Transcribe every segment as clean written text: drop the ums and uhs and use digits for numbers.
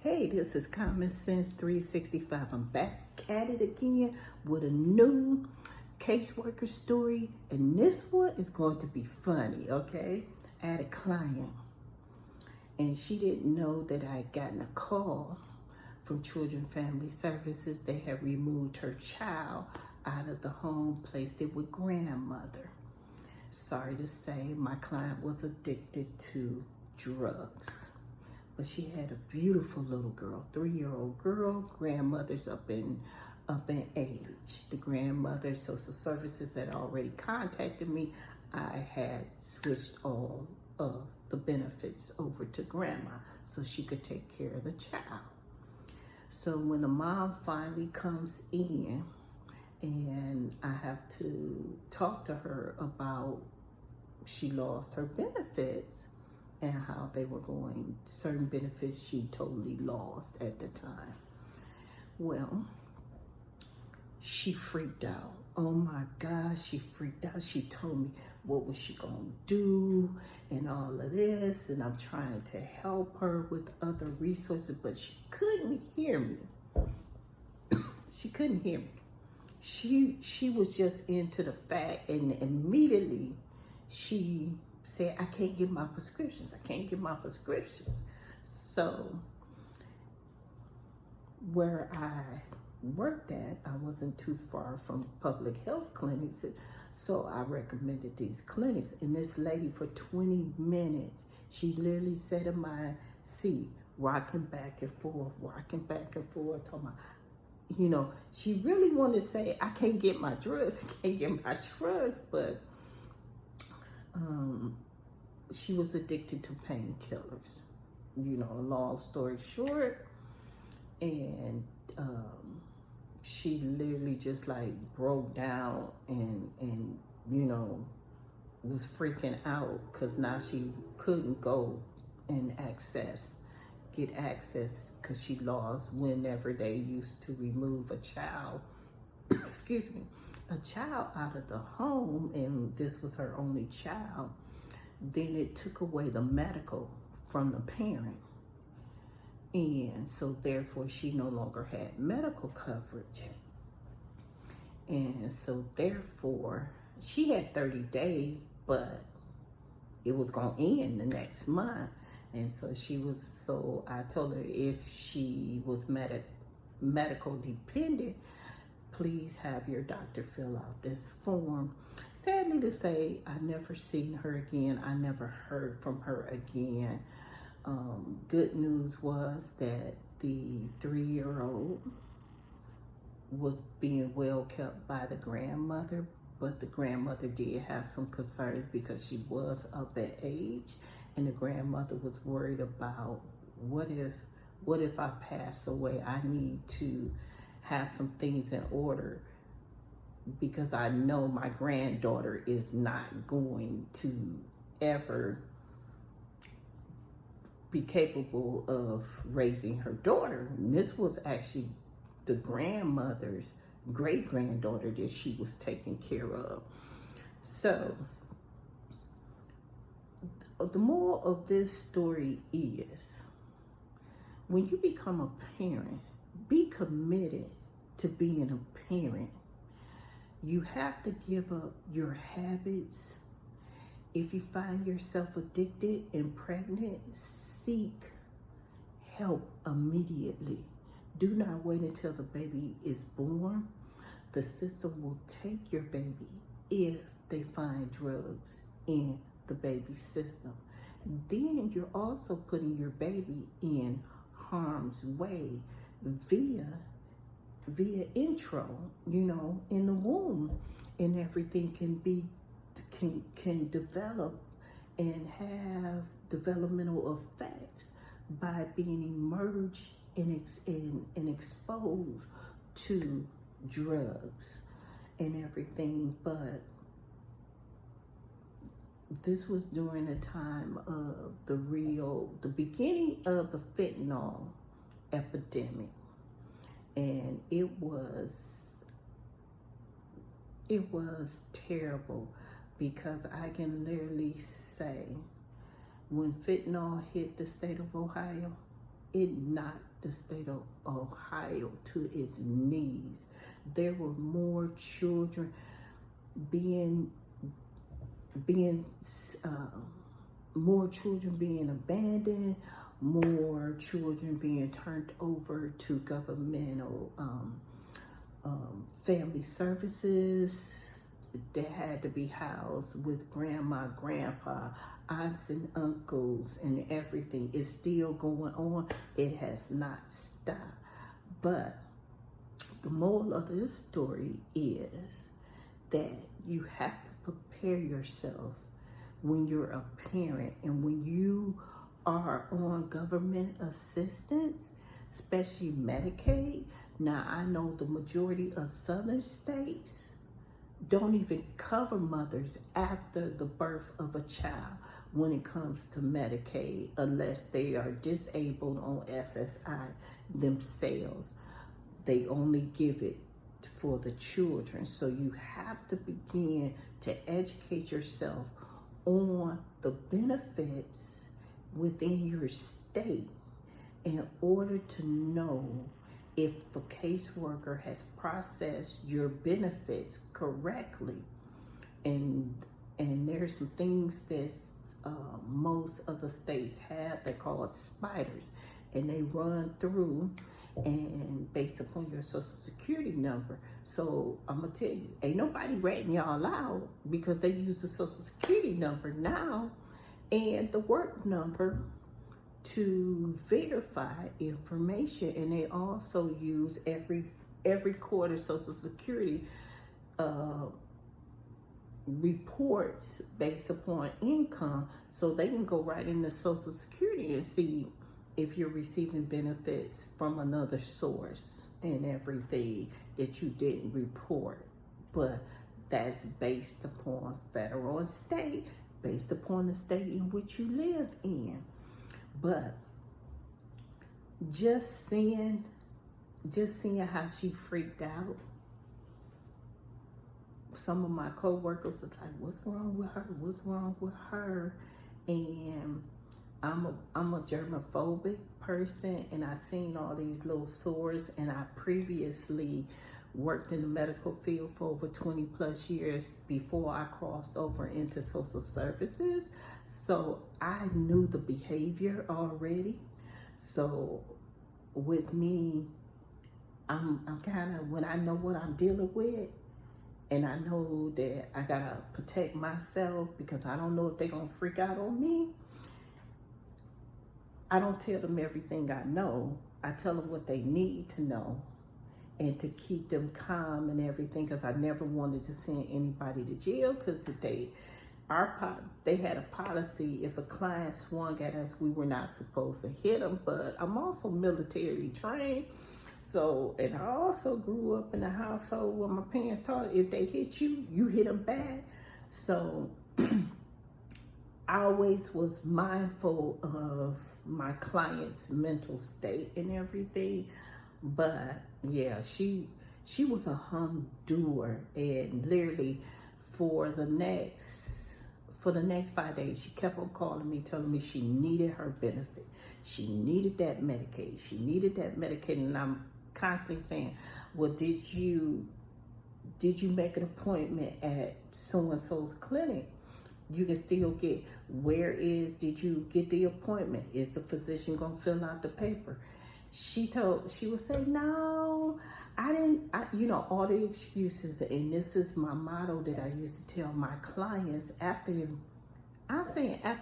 Hey, this is Common Sense 365. I'm back at it again with a new caseworker story, and this one is going to be funny, okay? I had a client, and she didn't know that I had gotten a call from Children Family Services. They had removed her child out of the home, placed it with grandmother. Sorry to say, my client was addicted to drugs. But she had a beautiful little girl, 3-year-old girl. Grandmother's up in age. The grandmother, social services had already contacted me. I had switched all of the benefits over to grandma so she could take care of the child. So when the mom finally comes in and I have to talk to her about she lost her benefits, and how they were going, certain benefits she totally lost at the time. Well, she freaked out. Oh my God, she freaked out. She told me what was she gonna do and all of this, and I'm trying to help her with other resources, but she couldn't hear me. She couldn't hear me. She was just into the fact, and immediately she said, I can't get my prescriptions. I can't get my prescriptions. So where I worked at, I wasn't too far from public health clinics. So I recommended these clinics. And this lady for 20 minutes, she literally sat in my seat, rocking back and forth, talking about, you know, she really wanted to say, I can't get my drugs, but she was addicted to painkillers, you know, long story short. And she literally just like broke down and you know, was freaking out because now she couldn't go and get access because she lost whenever they used to remove a child, excuse me, a child out of the home, and this was her only child. Then it took away the medical from the parent. And so therefore she no longer had medical coverage. And so therefore she had 30 days, but it was gonna end the next month. And so I told her if she was medical dependent, please have your doctor fill out this form. Sadly to say, I never seen her again. I never heard from her again. Good news was that the 3-year-old was being well kept by the grandmother, but the grandmother did have some concerns because she was up at age, and the grandmother was worried about what if I pass away? I need to have some things in order because I know my granddaughter is not going to ever be capable of raising her daughter. And this was actually the grandmother's great-granddaughter that she was taking care of. So the moral of this story is, when you become a parent, be committed to being a parent. You have to give up your habits. If you find yourself addicted and pregnant, seek help immediately. Do not wait until the baby is born. The system will take your baby if they find drugs in the baby's system. Then you're also putting your baby in harm's way via intro, you know, in the womb, and everything can develop and have developmental effects by being emerged and exposed to drugs and everything. But this was during the time of the beginning of the fentanyl epidemic. And it was terrible, because I can literally say when fentanyl hit the state of Ohio, it knocked the state of Ohio to its knees. There were more children being more children being abandoned, more children being turned over to governmental family services. They had to be housed with grandma, grandpa, aunts and uncles, and everything. It's still going on. It has not stopped. But the moral of this story is that you have to prepare yourself when you're a parent and when you are on government assistance, especially Medicaid. Now, I know the majority of southern states don't even cover mothers after the birth of a child when it comes to Medicaid, unless they are disabled on SSI themselves. They only give it for the children. So you have to begin to educate yourself on the benefits within your state in order to know if the caseworker has processed your benefits correctly. And there's some things that most of the states have. They're called spiders, and they run through and based upon your social security number. So I'm gonna tell you, ain't nobody ratting y'all out because they use the social security number now and the work number to verify information. And they also use every quarter social security reports based upon income, so they can go right into social security and see if you're receiving benefits from another source and everything that you didn't report. But that's based upon federal and state, based upon the state in which you live in. But just seeing how she freaked out, some of my co-workers was like, what's wrong with her? What's wrong with her? And I'm a germophobic person, and I seen all these little sores, and I previously worked in the medical field for over 20 plus years before I crossed over into social services. So I knew the behavior already. So with me, I'm kind of, when I know what I'm dealing with, and I know that I gotta protect myself because I don't know if they're gonna freak out on me, I don't tell them everything I know. I tell them what they need to know and to keep them calm and everything, because I never wanted to send anybody to jail, because if they had a policy, if a client swung at us, we were not supposed to hit them. But I'm also militarily trained. So, and I also grew up in a household where my parents taught, if they hit you, you hit them back. So I always was mindful of my client's mental state and everything. But yeah, she was a humdinger, and literally for the next 5 days, she kept on calling me, telling me she needed her benefit. She needed that Medicaid. She needed that Medicaid. And I'm constantly saying, well, did you make an appointment at so-and-so's clinic? You can still get, did you get the appointment? Is the physician gonna fill out the paper? She would say, no, I didn't, all the excuses. And this is my motto that I used to tell my clients after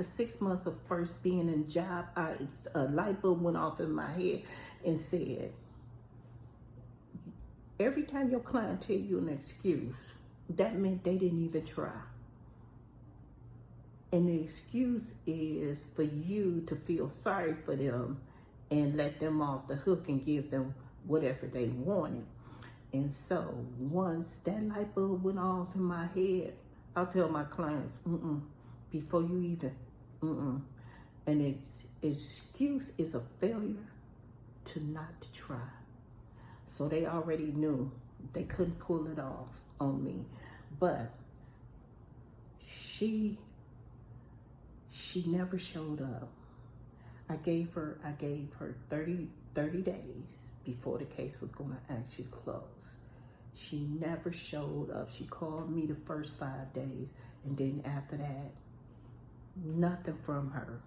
6 months of first being in job, a light bulb went off in my head and said, every time your client tell you an excuse, that meant they didn't even try. And the excuse is for you to feel sorry for them and let them off the hook and give them whatever they wanted. And so once that light bulb went off in my head, I'll tell my clients, before you even, An excuse is a failure to not try. So they already knew they couldn't pull it off on me. But she never showed up. I gave her 30 days before the case was going to actually close. She never showed up. She called me the first 5 days, and then after that, nothing from her.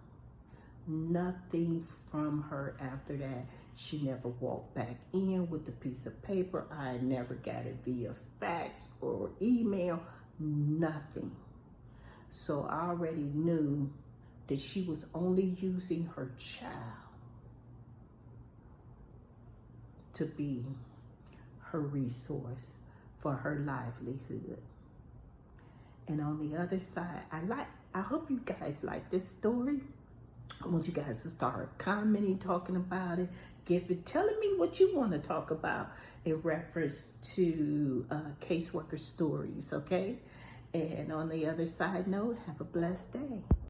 Nothing from her after that. She never walked back in with the piece of paper. I never got it via fax or email, nothing. So I already knew that she was only using her child to be her resource for her livelihood. And on the other side, I hope you guys like this story. I want you guys to start commenting, talking about it, telling me what you want to talk about in reference to caseworker stories, okay? And on the other side note, have a blessed day.